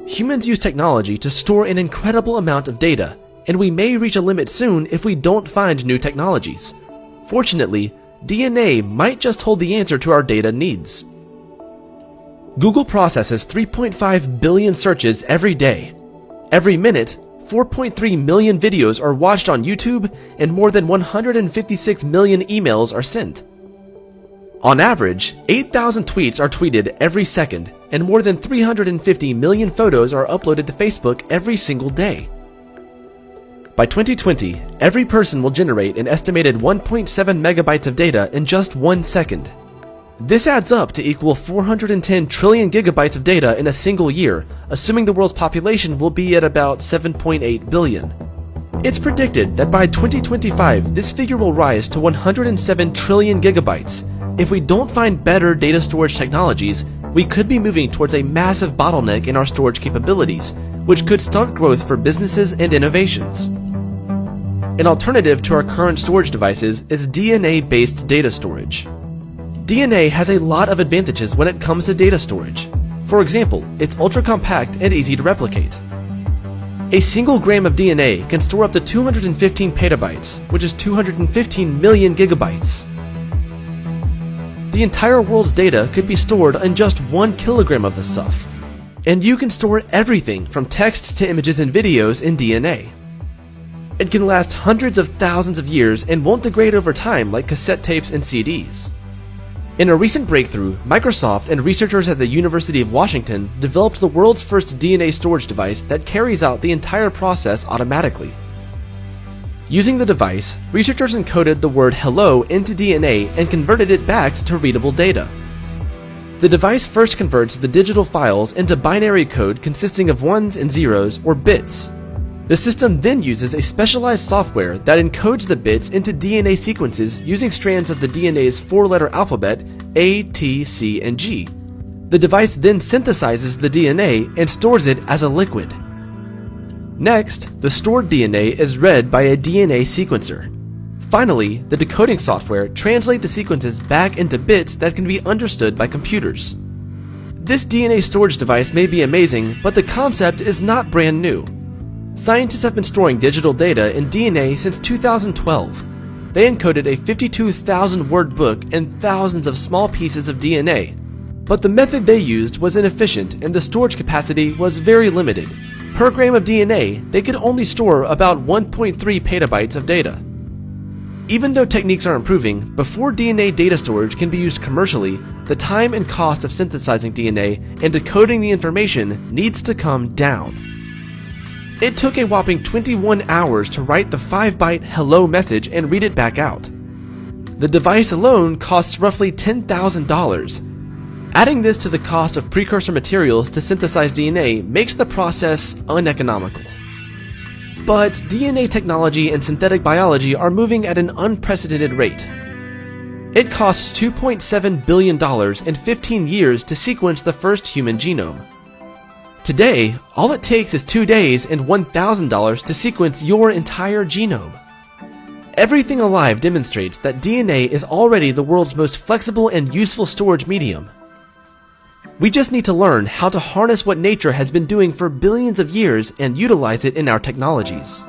Humans use technology to store an incredible amount of data, and we may reach a limit soon if we don't find new technologies. Fortunately, DNA might just hold the answer to our data needs. Google processes 3.5 billion searches every day. Every minute, 4.3 million videos are watched on YouTube, and more than 156 million emails are sent. On average, 8,000 tweets are tweeted every second, and more than 350 million photos are uploaded to Facebook every single day. By 2020, every person will generate an estimated 1.7 megabytes of data in just 1 second. This adds up to equal 410 trillion gigabytes of data in a single year, assuming the world's population will be at about 7.8 billion. It's predicted that by 2025, this figure will rise to 107 trillion gigabytes. If we don't find better data storage technologies, we could be moving towards a massive bottleneck in our storage capabilities, which could stunt growth for businesses and innovations. An alternative to our current storage devices is DNA-based data storage. DNA has a lot of advantages when it comes to data storage. For example, it's ultra-compact and easy to replicate. A single gram of DNA can store up to 215 petabytes, which is 215 million gigabytes. The entire world's data could be stored in just 1 kilogram of the stuff. And you can store everything from text to images and videos in DNA. It can last hundreds of thousands of years and won't degrade over time like cassette tapes and CDs. In a recent breakthrough, Microsoft and researchers at the University of Washington developed the world's first DNA storage device that carries out the entire process automatically. Using the device, researchers encoded the word hello into DNA and converted it back to readable data. The device first converts the digital files into binary code consisting of ones and zeros, or bits. The system then uses a specialized software that encodes the bits into DNA sequences using strands of the DNA's 4-letter alphabet A, T, C, and G. The device then synthesizes the DNA and stores it as a liquid. Next, the stored DNA is read by a DNA sequencer. Finally, the decoding software translates the sequences back into bits that can be understood by computers. This DNA storage device may be amazing, but the concept is not brand new. Scientists have been storing digital data in DNA since 2012. They encoded a 52,000-word book and thousands of small pieces of DNA. But the method they used was inefficient and the storage capacity was very limited. Per gram of DNA, they could only store about 1.3 petabytes of data. Even though techniques are improving, before DNA data storage can be used commercially, the time and cost of synthesizing DNA and decoding the information needs to come down. It took a whopping 21 hours to write the 5-byte hello message and read it back out. The device alone costs roughly $10,000. Adding this to the cost of precursor materials to synthesize DNA makes the process uneconomical. But DNA technology and synthetic biology are moving at an unprecedented rate. It costs $2.7 billion and 15 years to sequence the first human genome. Today, all it takes is 2 days and $1,000 to sequence your entire genome. Everything alive demonstrates that DNA is already the world's most flexible and useful storage medium. We just need to learn how to harness what nature has been doing for billions of years and utilize it in our technologies.